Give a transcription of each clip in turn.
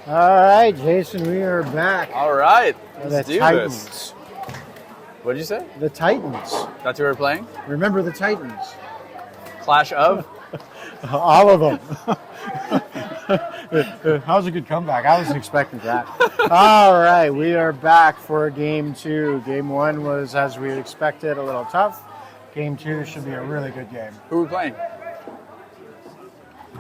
All right, Jason, we are back. All right, The let's do Titans. this. What did you say? The Titans. That's who we're playing? Remember the Titans? Clash of? All of them. That was a good comeback. I wasn't expecting that. All right, we are back for game two. Game one was, as we expected, a little tough. Game two should be a really good game. Who are we playing?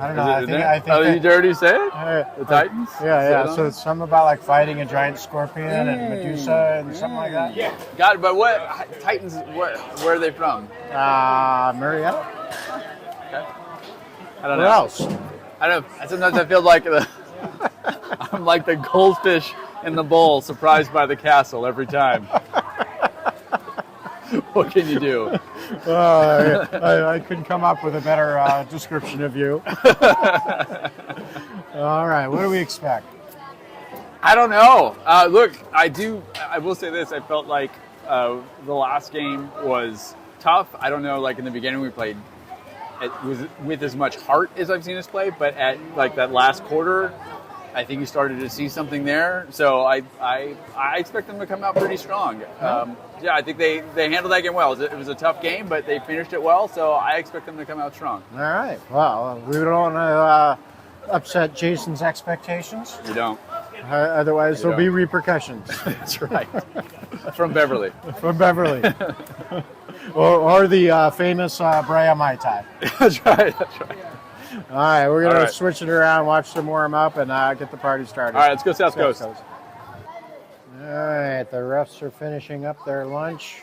I don't know. I think oh, you already said it? The Titans? Yeah. So it's something about like fighting a giant scorpion and Medusa and something like that. Yeah. Got it. But what Titans? Where are they from? Marietta. Okay. I don't know. Where else? I don't know. Sometimes I feel like I'm like the goldfish in the bowl, surprised by the castle every time. What can you do? I couldn't come up with a better description of you. All right, what do we expect? I don't know. Look, I will say this. I felt like the last game was tough. I don't know, like in the beginning we played it was with as much heart as I've seen us play, but at like that last quarter, I think you started to see something there. So I expect them to come out pretty strong. Yeah, I think they handled that game well. It was a tough game, but they finished it well. So I expect them to come out strong. All right. Well, we don't want to upset Jason's expectations. You don't. Otherwise, there'll be repercussions. That's right. From Beverly. From Beverly. or the famous Brea Mai Tai. That's right. All right, we're going to switch it around, watch them warm up, and get the party started. All right, let's go South Coast. All right, the refs are finishing up their lunch.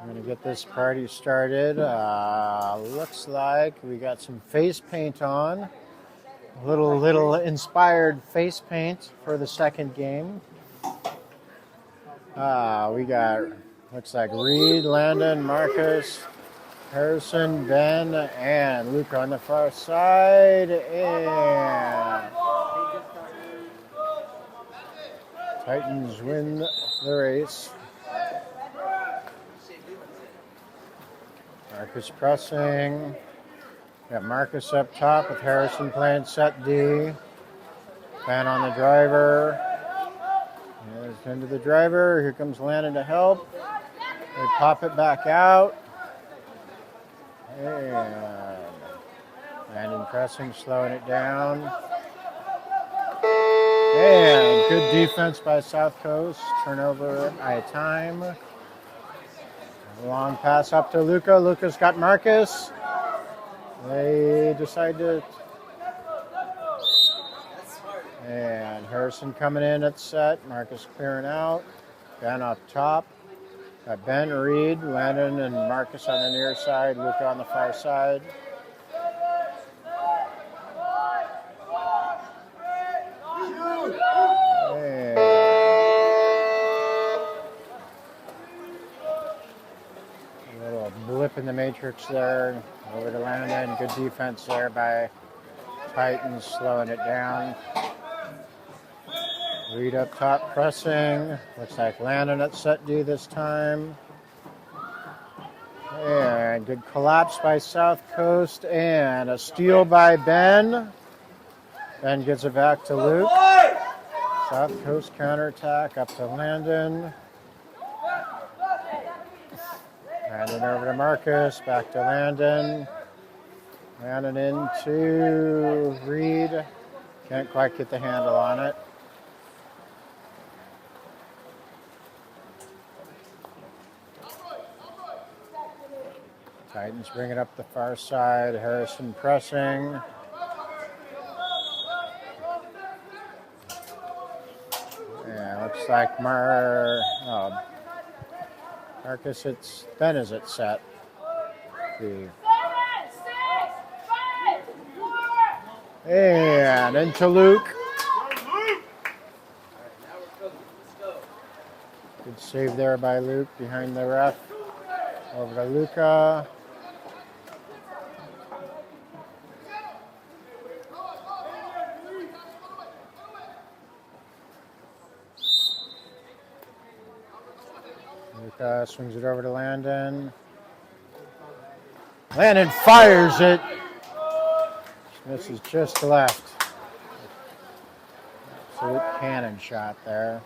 I'm going to get this party started. Looks like we got some face paint on. A little inspired face paint for the second game. We got, looks like Reed, Landon, Marcus, Harrison, Ben, and Luke on the far side. And Titans win the race. Marcus pressing. Got Marcus up top with Harrison playing set D. Ben on the driver. There's into the driver. Here comes Landon to help. They pop it back out. And Landon pressing, slowing it down. And good defense by South Coast. Turnover by time. Long pass up to Luca. Luca's got Marcus. They decide to. And Harrison coming in at set. Marcus clearing out. Ben up top. Got Ben, Reed, Landon, and Marcus on the near side. Luca on the far side. And a little blip in the matrix there. Over to Landon. Good defense there by Titans, slowing it down. Reed up top pressing. Looks like Landon at set D this time. And good collapse by South Coast. And a steal by Ben. Ben gives it back to Luke. South Coast counterattack up to Landon. Landon over to Marcus. Back to Landon. Landon into Reed. Can't quite get the handle on it. Titans bring it up the far side. Harrison pressing. Yeah, looks like Marcus, Ben is at set. And into Luke. Good save there by Luke behind the ref. Over to Luca. Luca swings it over to Landon. Landon fires it. Misses just left. absolute cannon shot there.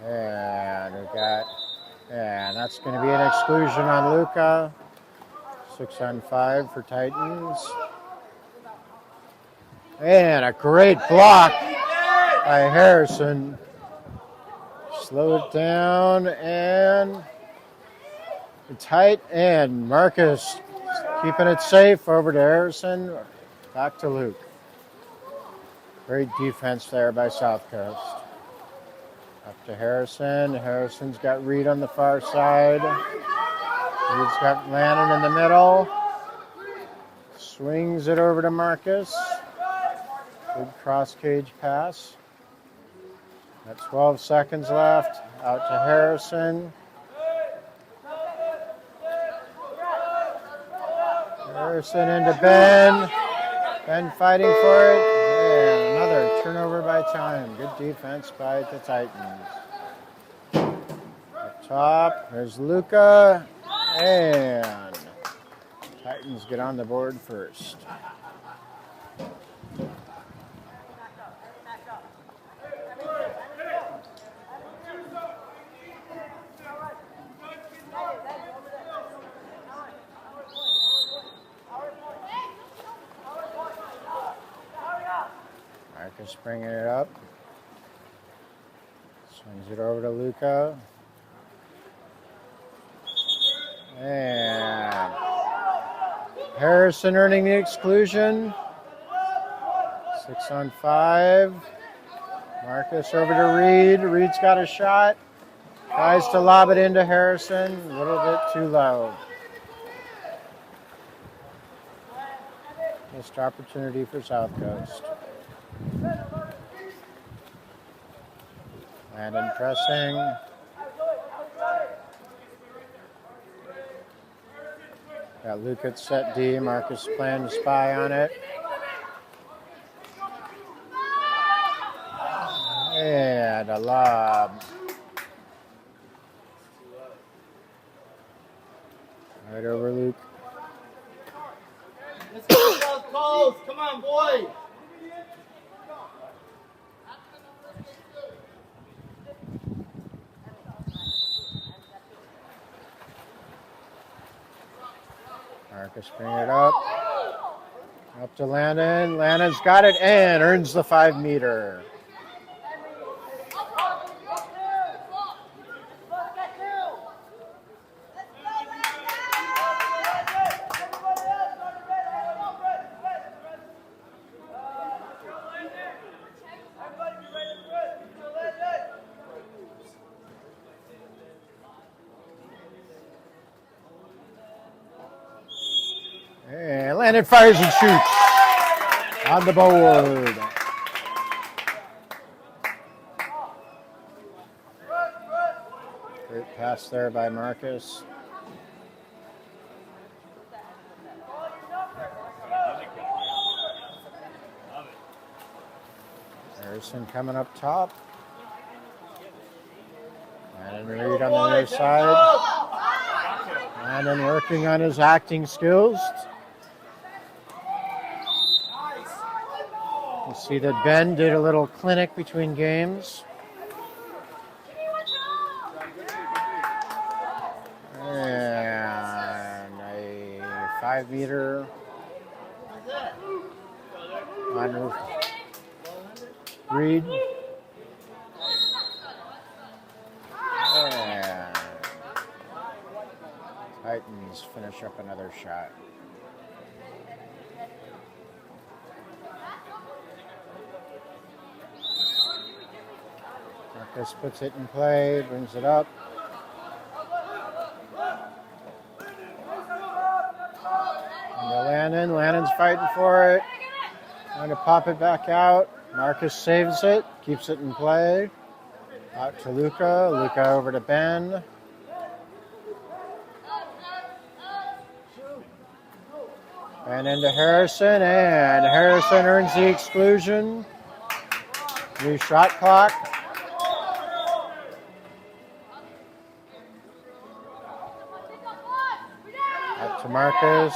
And that's going to be an exclusion on Luca. 6 on 5 for Titans. And a great block by Harrison. Slow it down and tight, and Marcus keeping it safe over to Harrison. Back to Luke. Great defense there by South Coast. Up to Harrison. Harrison's got Reed on the far side. Reed's got Lannon in the middle. Swings it over to Marcus. Good cross cage pass. Got 12 seconds left. Out to Harrison. Harrison into Ben. Ben fighting for it. And another turnover by time. Good defense by the Titans. Up top, there's Luca. And Titans get on the board first. Marcus bringing it up. Swings it over to Luca. And Harrison earning the exclusion. 6 on 5. Marcus over to Reed. Reed's got a shot. Tries to lob it into Harrison. A little bit too low. Missed opportunity for South Coast. Landon pressing. Got Luke at set D. Marcus playing to spy on it. And a lob. Right over Luke. Let's get those calls. Come on, boy. Marcus bring it up. Up to Landon. Landon's got it and earns the 5 meter. And Landon fires and shoots on the board. Great pass there by Marcus. Harrison coming up top. And Reed on the other side. Landon working on his acting skills. You see that Ben did a little clinic between games. And a 5 meter on Reed. And Titans finish up another shot. Marcus puts it in play, brings it up. And to Landon. Landon's fighting for it. Trying to pop it back out. Marcus saves it, keeps it in play. Out to Luca. Luca over to Ben. And into Harrison. And Harrison earns the exclusion. New shot clock. Up to Marcus.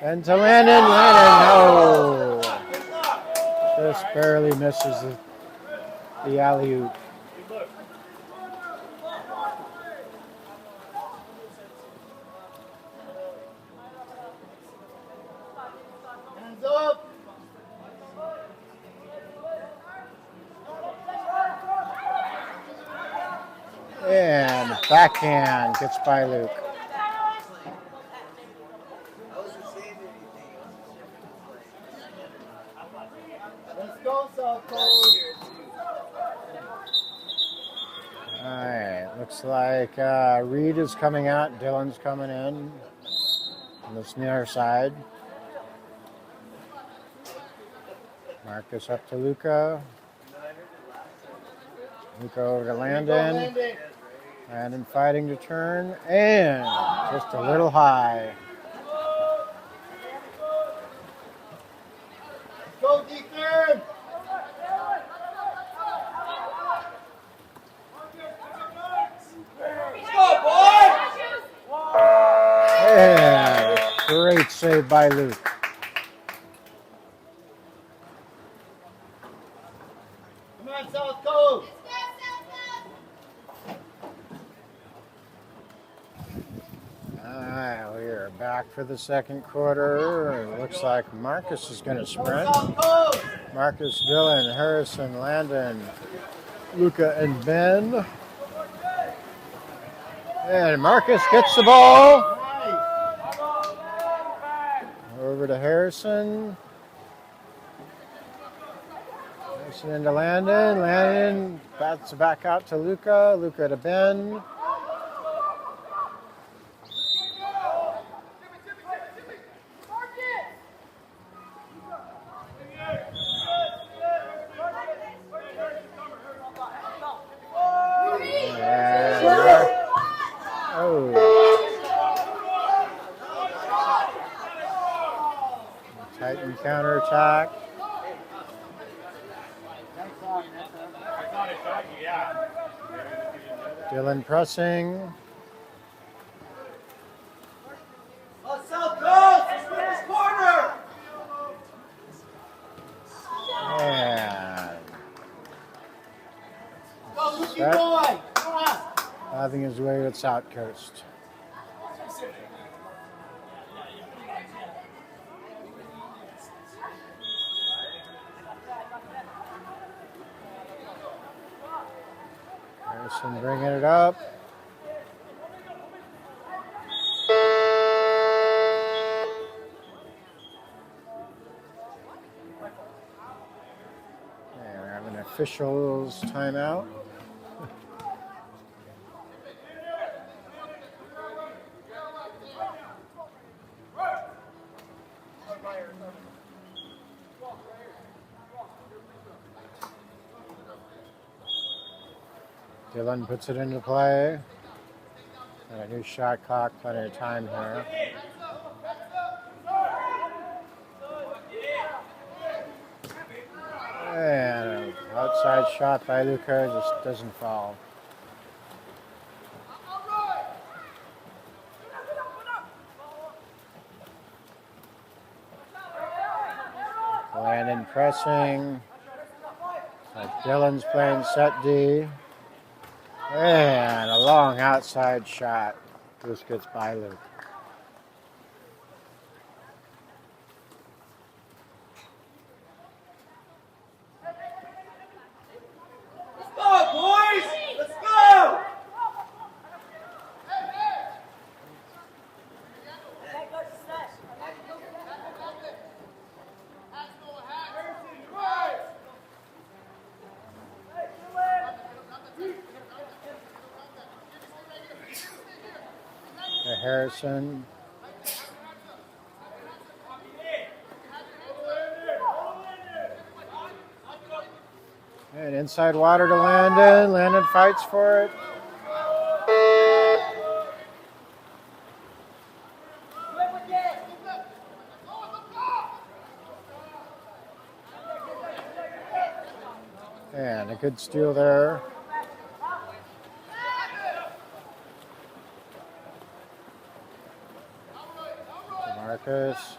And to Landon. Landon, no. Just barely misses the alley-oop. Hands up. And backhand gets by Luke. Let's go, South Coast. All right, looks like Reed is coming out. Dylan's coming in on this near side. Marcus up to Luca. Luca over to Landon. Landon fighting to turn, and just a little high. Go, Deacon. Go, boy. And great save by Luke. Come on, South Coast. All right, we are back for the second quarter. It looks like Marcus is going to Go, sprint. South Coast. Marcus, Dylan, Harrison, Landon, Luca, and Ben. And Marcus gets the ball. Nice. Over to Harrison. Harrison into Landon. Landon bats it back out to Luca. Luca to Ben. Titan counterattack. Dylan pressing. Oh, South Coast. Let's win this corner. And Go, Lucky Set. boy. Come on. having his way with South Coast. Harrison bringing it up. And we're having officials timeout. Dylan puts it into play. And a new shot clock, plenty of time here. And an outside shot by Luca just doesn't fall. Landon pressing. Dylan's playing set D. And a long outside shot. This gets by Luke. Let's go, boys. Let's go. To Harrison. And inside water to Landon. Landon fights for it. And a good steal there. Marcus.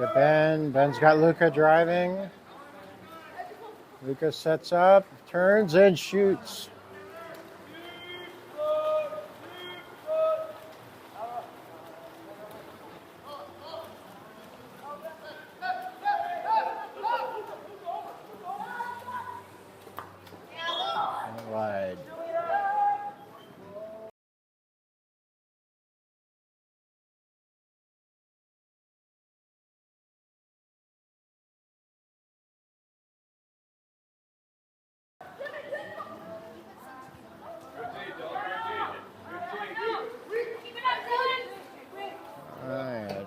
to Ben. Ben's got Luca driving. Luca sets up, turns, and shoots. Wide.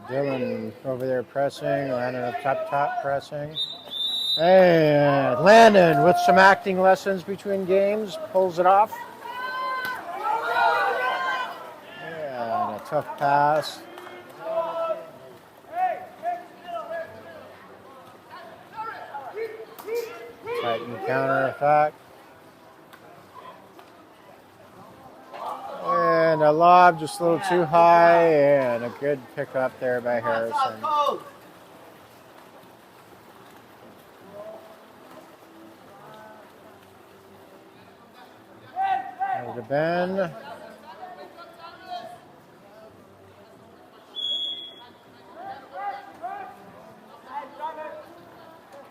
Dylan over there pressing, Landon up top pressing. And Landon with some acting lessons between games, pulls it off. And a tough pass. Titan counter attack. And a lob just a little too high, and a good pickup there by Harrison. Over to Ben.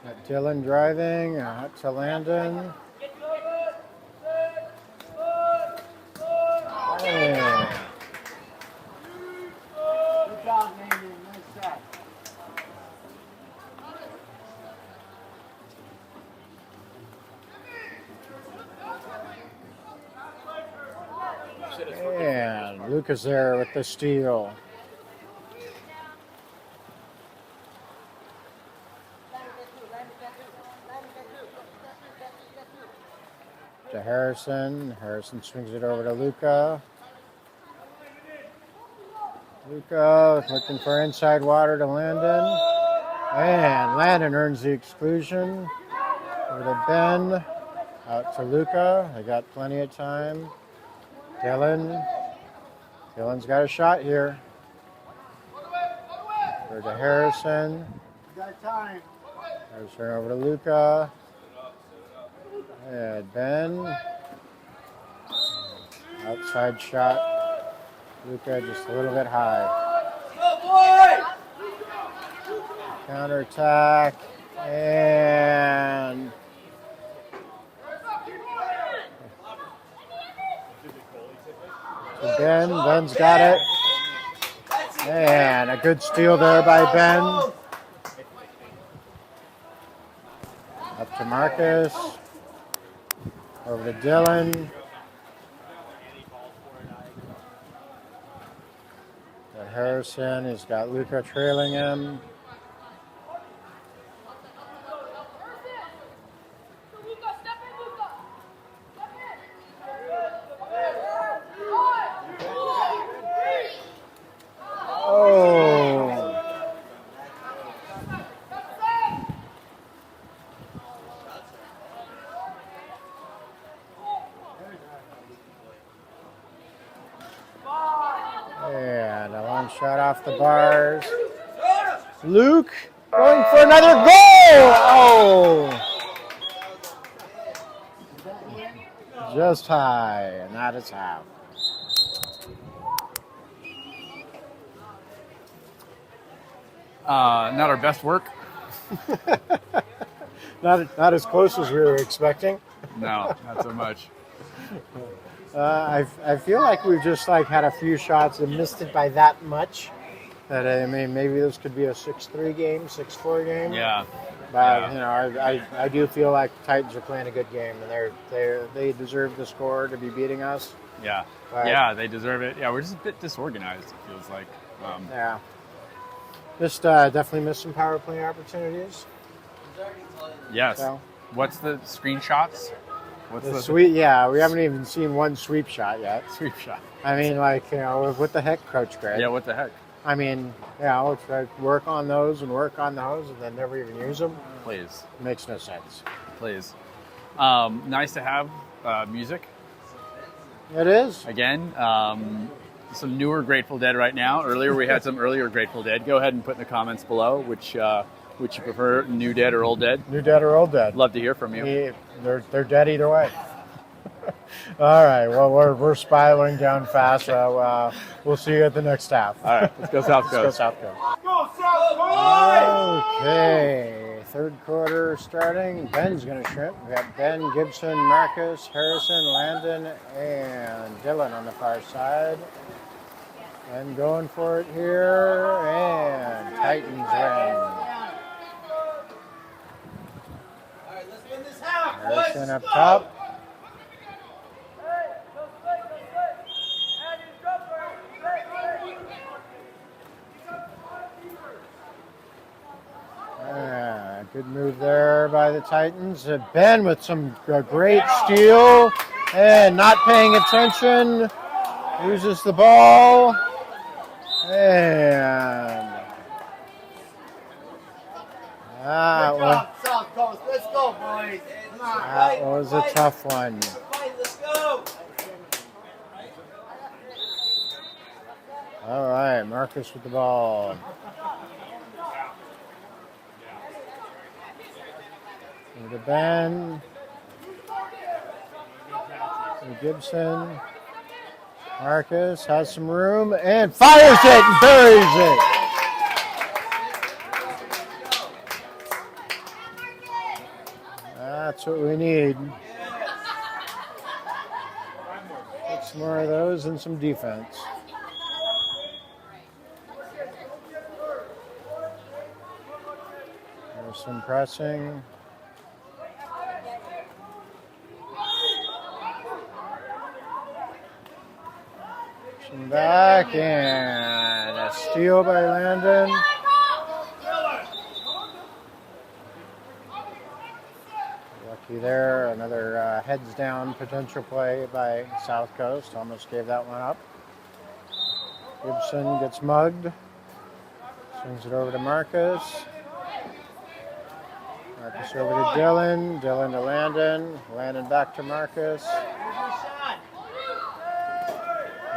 Got Dylan driving, out to Landon. Yeah. Good job, Landon. Nice shot. And Lucas there with the steal. To Harrison. Harrison swings it over to Luca. Luca looking for inside water to Landon. And Landon earns the exclusion. Over to Ben. Out to Luca. They got plenty of time. Dylan. Dylan's got a shot here. Over to Harrison. Got time. Harrison over to Luca. And Ben. Outside shot. Luca just a little bit high. Go, boy! Counterattack. And to Ben. Ben's got it. And a good steal there by Ben. Up to Marcus. Over to Dylan. To Harrison. He's got Luca trailing him. Oh. And a long shot off the bars. Luke going for another goal. Oh. Just high, and that is half. Not our best work. Not as close as we were expecting. No, not so much. I feel like we've just had a few shots and missed it by that much. That I mean, maybe this could be a 6-3 game, 6-4 game. Yeah. But Yeah. I do feel like the Titans are playing a good game, and they deserve the score to be beating us. Yeah. But, Yeah, they deserve it. Yeah, we're just a bit disorganized, it feels like. Yeah. Just definitely missed some power play opportunities. Yes. So. What's the screenshots? What's The sweep, yeah, we haven't even seen one sweep shot yet. sweep shot? I mean, what the heck, Coach Greg? Yeah, what the heck? I mean, let's work on those and then never even use them. Please. Makes no sense. Please. Nice to have music It is. again. some newer Grateful Dead right now. Earlier we had some earlier Grateful Dead. Go ahead and put in the comments below which you prefer, New Dead or Old Dead. New Dead or Old Dead? Love to hear from you. They're dead either way. All right. Well, we're spiraling down fast. So we'll see you at the next half. All right. Let's go South Coast. Let's go South Coast. Go, South Coast! Okay. Third quarter starting. Ben's going to shrimp. We got Ben, Gibson, Marcus, Harrison, Landon, and Dylan on the far side. Ben going for it here, and Titans win. All right, let's win this half, boys. Harrison up top. Good move there by the Titans. Ben with some great steal and not paying attention. Loses the ball. And South Coast. Let's go, boys. Come on. that was a tough one. Fight, let's go. All right, Marcus with the ball. To Ben. And Gibson. Marcus has some room and fires it and buries it. That's what we need. Get some more of those and some defense. There's some pressing. Back and a steal by Landon. Lucky there. Another heads down potential play by South Coast. Almost gave that one up. Gibson gets mugged. Swings it over to Marcus. Marcus over to Dylan. Dylan to Landon. Landon back to Marcus.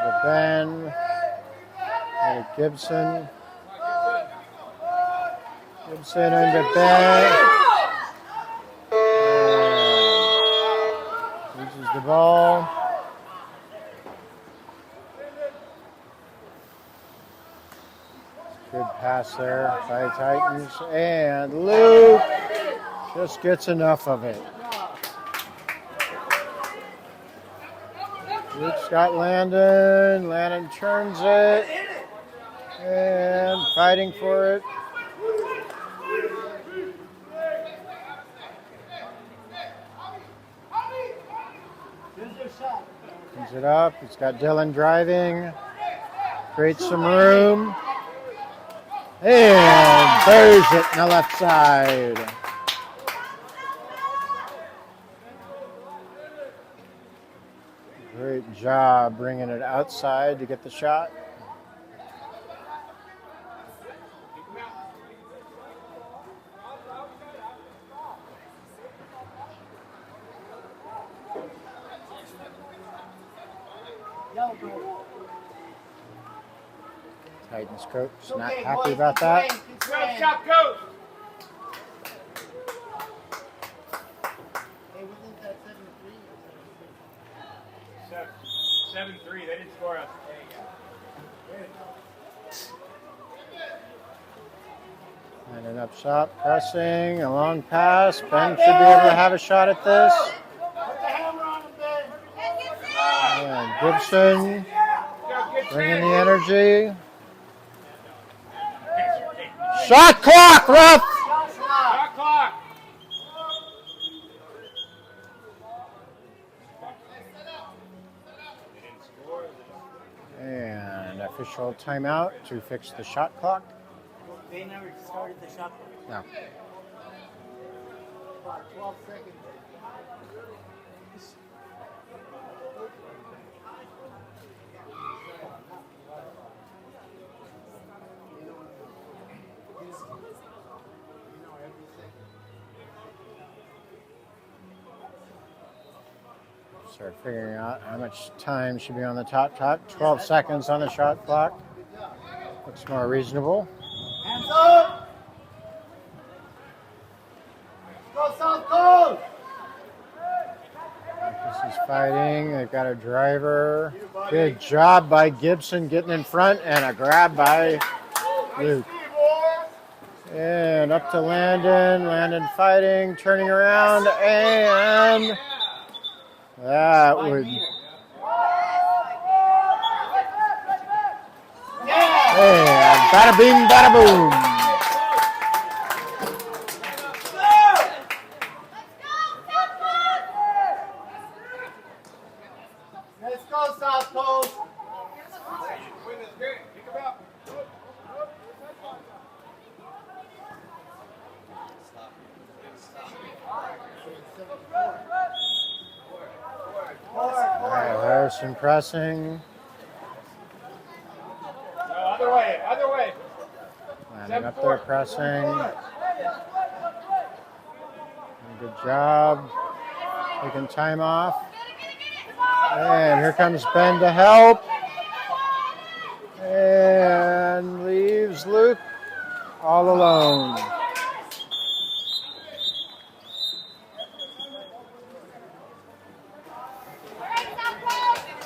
To Ben, to Gibson. Gibson into Ben. Loses the ball. Good pass there by Titans. And Luke just gets enough of it. Luke's got Landon. Landon turns it. And fighting for it. Brings it up. It's got Dylan driving. Creates some room. And buries it on the left side. Great job bringing it outside to get the shot. Titans coach not happy about that. South Coast. 7-3. They didn't score us. And an up shot, pressing, a long pass. Ben should be able to have a shot at this. And Gibson bringing the energy. Shot clock, ref! Shot clock. And official timeout to fix the shot clock. They never started the shot clock. No. About 12 seconds. Start figuring out how much time should be on the top. 12 seconds on the shot clock. Looks more reasonable. Hands up! Go South Coast! Marcus is fighting. They've got a driver. Good job by Gibson getting in front and a grab by Luke. And up to Landon. Landon fighting, turning around, and that would. And bada bing, bada boom. Let's go South Coast! All right, Harrison pressing. Other way, other way. Landing up there pressing. Good job. Taking time off. And here comes Ben to help. And leaves Luke all alone.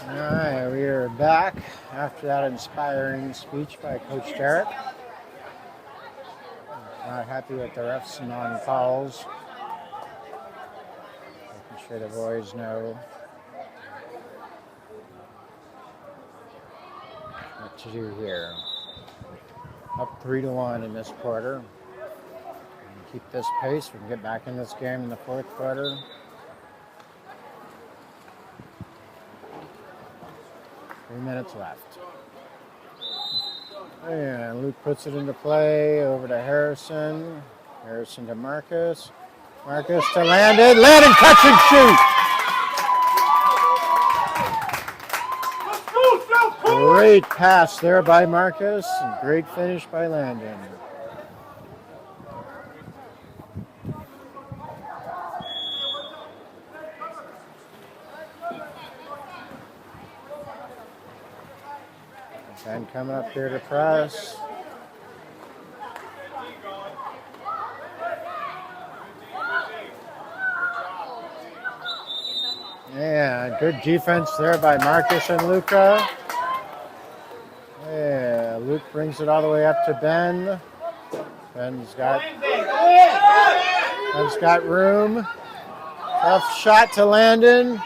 All right, we are back after that inspiring speech by Coach Derek. Not happy with the refs' non-calls. Making sure the boys know what to do here. Up 3-1 in this quarter. And keep this pace. We can get back in this game in the fourth quarter. 3 minutes left. And Luke puts it into play over to Harrison. Harrison to Marcus. Marcus to Landon. Landon catch and shoot. Great pass there by Marcus. And great finish by Landon. Ben coming up here to press. Yeah, good defense there by Marcus and Luca. Yeah, Luke brings it all the way up to Ben. Ben's got room. Tough shot to Landon.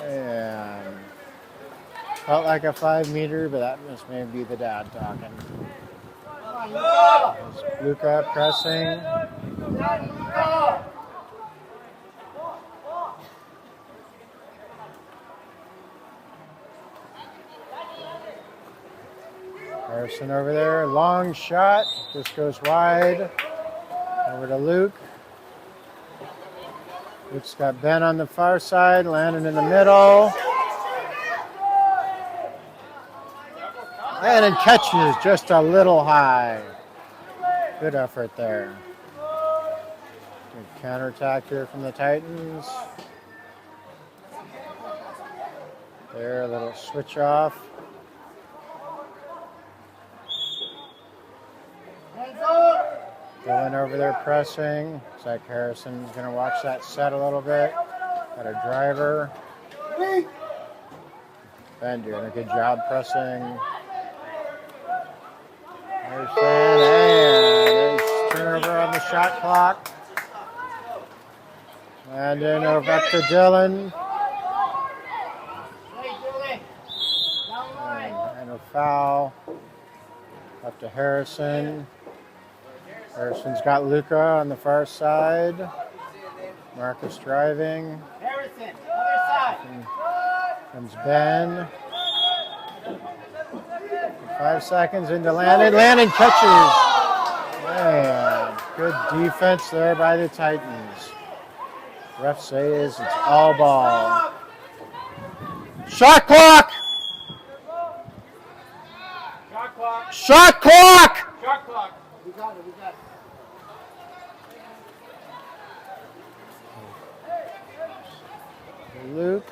And felt like a 5-meter, but that must maybe be the dad talking. There's Luca pressing. Harrison over there, long shot, just goes wide. Over to Luke. Luke's got Ben on the far side, Landon in the middle. Landon catches just a little high. Good effort there. Good counterattack here from the Titans. There, a little switch off. Dylan over there pressing. Looks like Harrison's going to watch that set a little bit. Got a driver. Ben doing a good job pressing. Harrison, and there's turnover on the shot clock. Landon over up to Dylan. And a foul. Up to Harrison. Harrison's got Luca on the far side. Marcus driving. Harrison, other side. Comes Ben. 5 seconds into Landon. Landon catches. Man, good defense there by the Titans. Ref says it's all ball. Shot clock! Shot clock. Shot clock! Shot clock. We got it, we got it. Luke.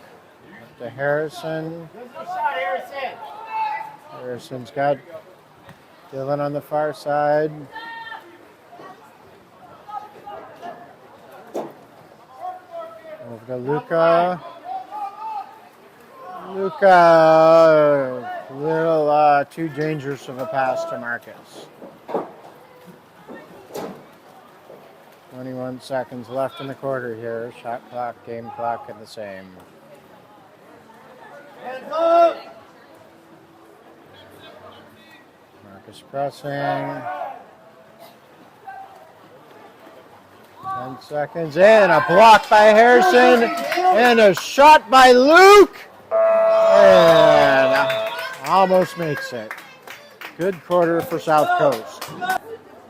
Up to Harrison. Shot, Harrison. Harrison's got Dylan on the far side. Over to Luca. Luca, little too dangerous of a pass to Marcus. 21 seconds left in the quarter here. Shot clock, game clock are the same. Hands up. Marcus pressing. 10 seconds in. A block by Harrison. And a shot by Luke. And almost makes it. Good quarter for South Coast.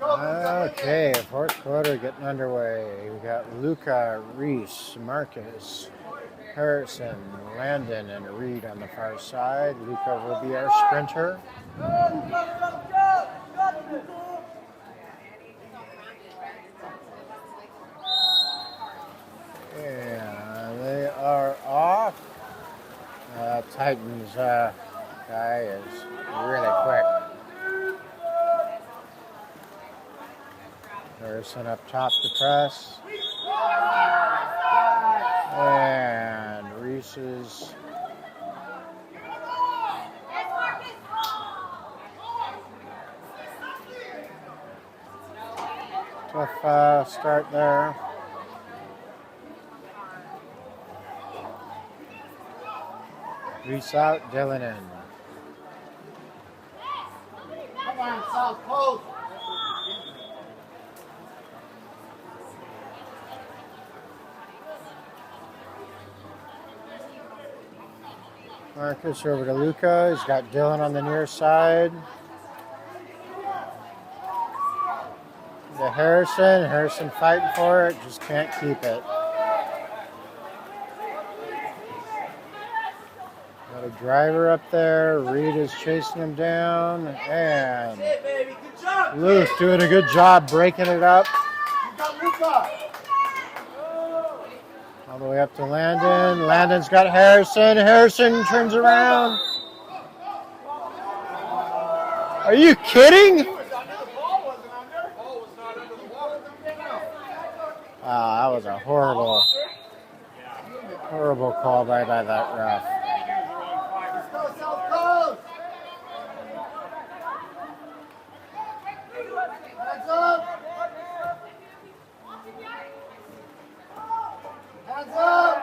Okay, fourth quarter getting underway. We got Luca, Reese, Marcus, Harrison, Landon, and Reed on the far side. Luca will be our sprinter. And they are off. Titans guy is really quick. Harrison up top to press. And Reese's. Tough start there. Reese out, Dylan in. Come on, South Coast. Marcus over to Luca. He's got Dylan on the near side. To Harrison. Harrison fighting for it. Just can't keep it. Got a driver up there. Reed is chasing him down. And Hey, baby, good job. Luke doing a good job breaking it up. You got Luca. All the way up to Landon. Landon's got Harrison. Harrison turns around. Are you kidding? That was a horrible call by that ref. Let's go, South Coast. Hands up. Hands up.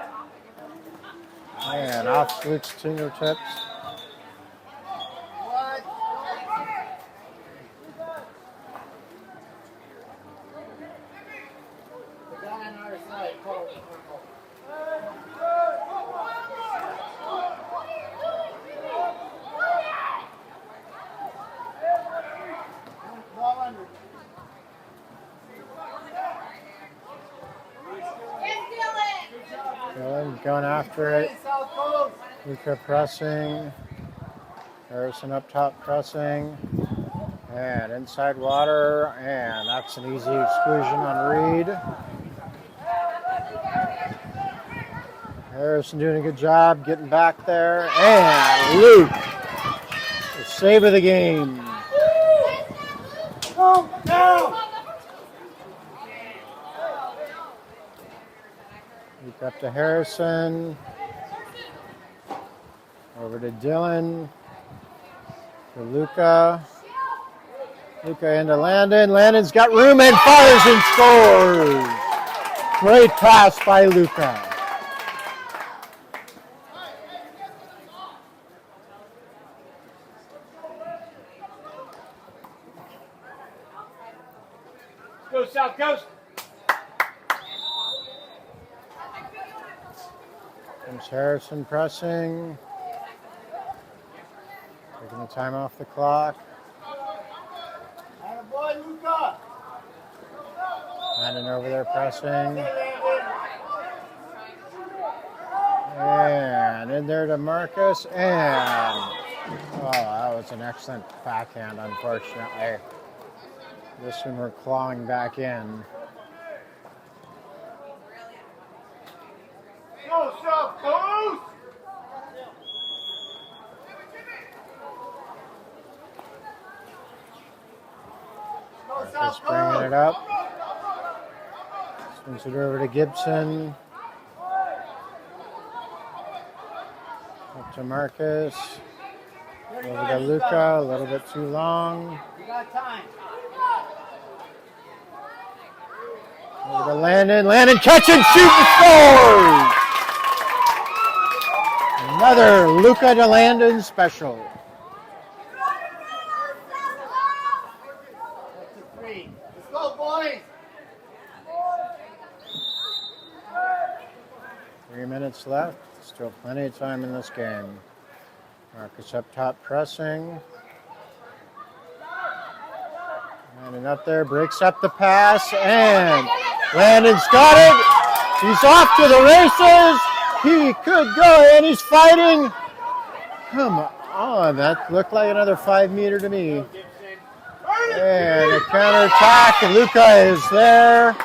Man, off Luke's fingertips. What? The guy on our side, call it. Ball under. Dylan going after it. Hey, South Coast. Luca pressing. Harrison up top pressing. And inside water. And that's an easy exclusion on Reed. Harrison doing a good job getting back there. And Luke, the save of the game. Go down. Luke up to Harrison. Over to Dylan. To Luca. Luca into Landon. Landon's got room and fires and scores. Great pass by Luca. Go South Coast. Comes Harrison pressing. Taking the time off the clock. Attaboy, Luca. Landon over there pressing. Hey, Landon. And in there to Marcus. And oh, that was an excellent backhand, unfortunately. This one we're clawing back in. Go, South Coast. Marcus bringing it up. Swings it over to Gibson. Up to Marcus. Over to Luca, a little bit too long. We got time. Over to Landon. Landon catch and shoot and scores! Another Luca to Landon special. That's a 3. Let's go, boys. 3 minutes left. Still plenty of time in this game. Marcus up top pressing. Landon up there, breaks up the pass, and Landon's got it. He's off to the races. He could go, and he's fighting. Come on, that looked like another 5 meter to me. And a counterattack, and Luca is there.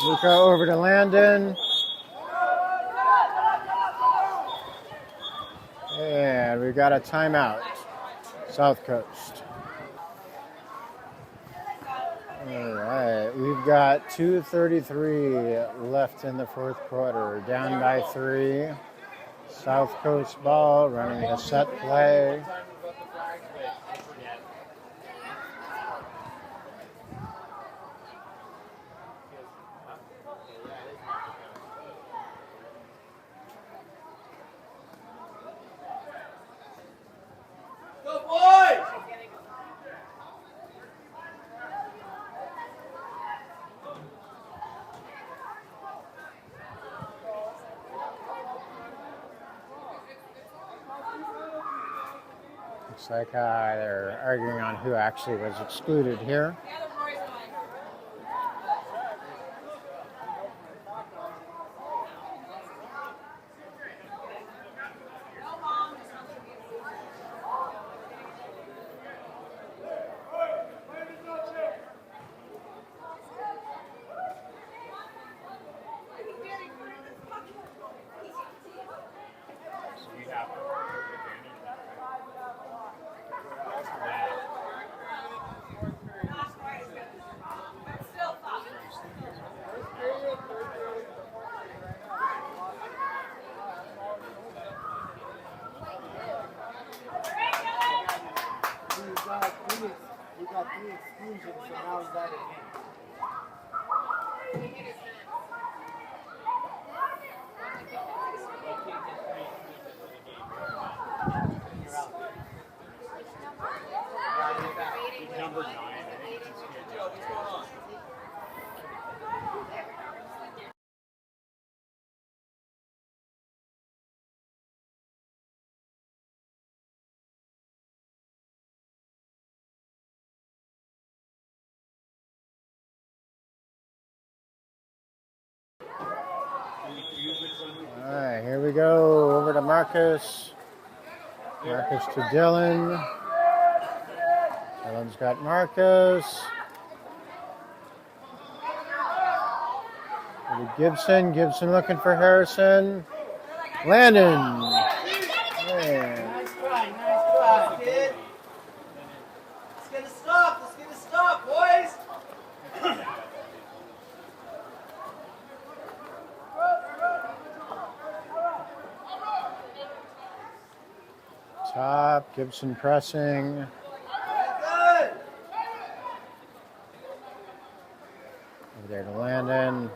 Luca over to Landon. And we got a timeout. South Coast. All right, we've got 2:33 left in the fourth quarter. Down by 3. South Coast ball, running a set play. Go, boys. Looks like they're arguing on who actually was excluded here. We got 3 exclusions, so now is that again. Number 9. What's going on? All right, here we go. Over to Marcus. Marcus to Dylan. Dylan's got Marcus. Over to Gibson. Gibson looking for Harrison. Landon. Man. Nice try, kid. Let's get a stop, boys. Top. Gibson pressing. Good. Over there to Landon.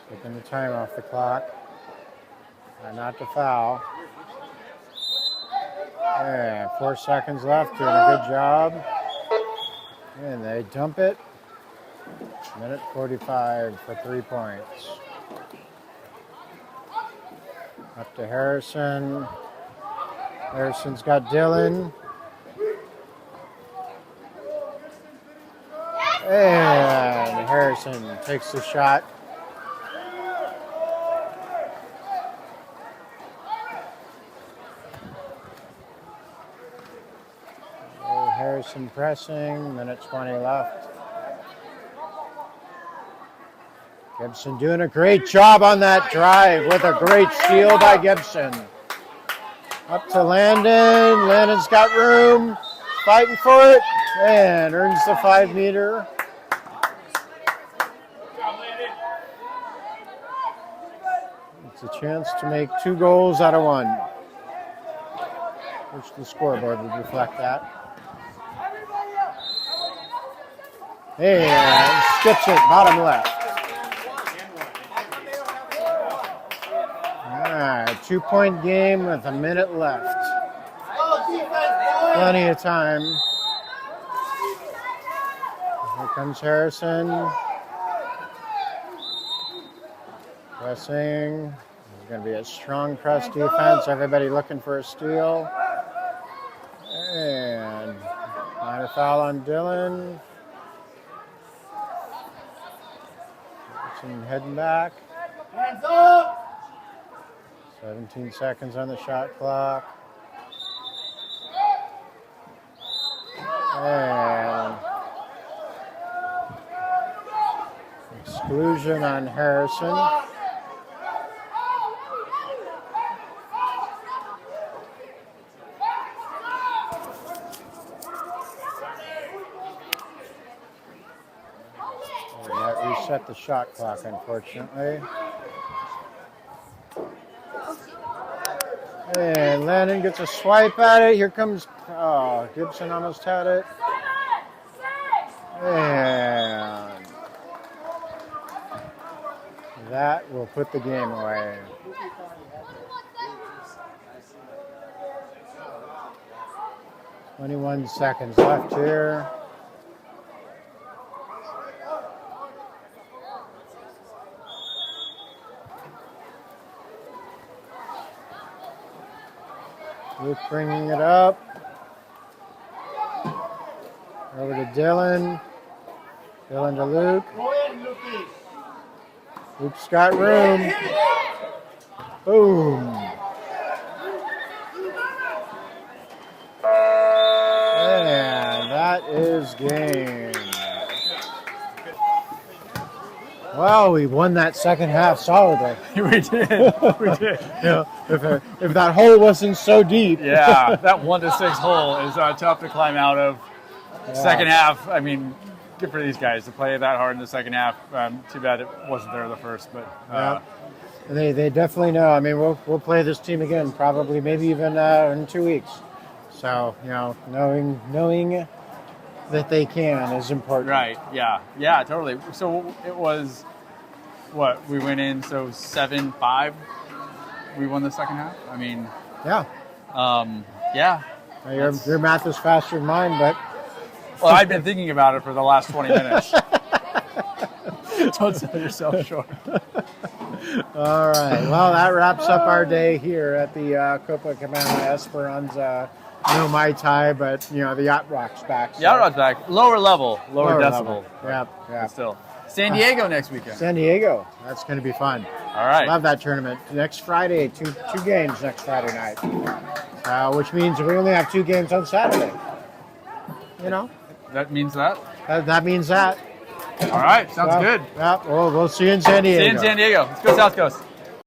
Taking the time off the clock. Not to foul. Yeah, 4 seconds left. Doing a good job. And they dump it. Minute 45 for 3 points. Up to Harrison. Harrison's got Dylan. And Harrison takes the shot. Harrison pressing, minute 20 left. Gibson doing a great job on that drive with a great steal by Gibson. Up to Landon. Landon's got room. Fighting for it. And earns the 5 meter. It's a chance to make 2 goals out of 1. Which the scoreboard would reflect that. And skips it, bottom left. All right, 2-point game with a minute left. Plenty of time. Here comes Harrison. Pressing. It's going to be a strong press defense. Everybody looking for a steal. And minor foul on Dylan. Heading back. Hands up! 17 seconds on the shot clock. And exclusion on Harrison. That reset the shot clock, unfortunately. And Landon gets a swipe at it. Here comes, Gibson almost had it. And that will put the game away. "21 seconds left here. Luke bringing it up. Over to Dylan. Dylan to Luke. Go ahead, Lukey. Luke's got room. Boom. And that is game. Well, we won that second half solidly. We did. We did. Yeah, if that hole wasn't so deep. Yeah, that 1-6 hole is tough to climb out of. Yeah. Second half, I mean, good for these guys to play that hard in the second half. Too bad it wasn't there the first, but Yeah. They definitely know. I mean, we'll play this team again, probably, maybe even in 2 weeks. So, knowing that they can is important. right, yeah, totally. So it was what we went in. So 7-5, we won the second half. I mean, Yeah. yeah. Your math is faster than mine, but Well, I've been thinking about it for the last 20 minutes. Don't sell yourself short. all right. Well, that wraps up our day here at the Copacabana Esperanza. No Mai Tai, but the Yacht Rock's back. So. Yacht Rock's back. Lower level, lower decibel. level. Yep. But still. San Diego next weekend. San Diego. That's going to be fun. All right. Love that tournament. Next Friday, two games next Friday night. Which means we only have 2 games on Saturday. That means that. That means that. All right. Sounds good. Yeah. Well, we'll see you in San Diego. See you in San Diego. Let's go South Coast.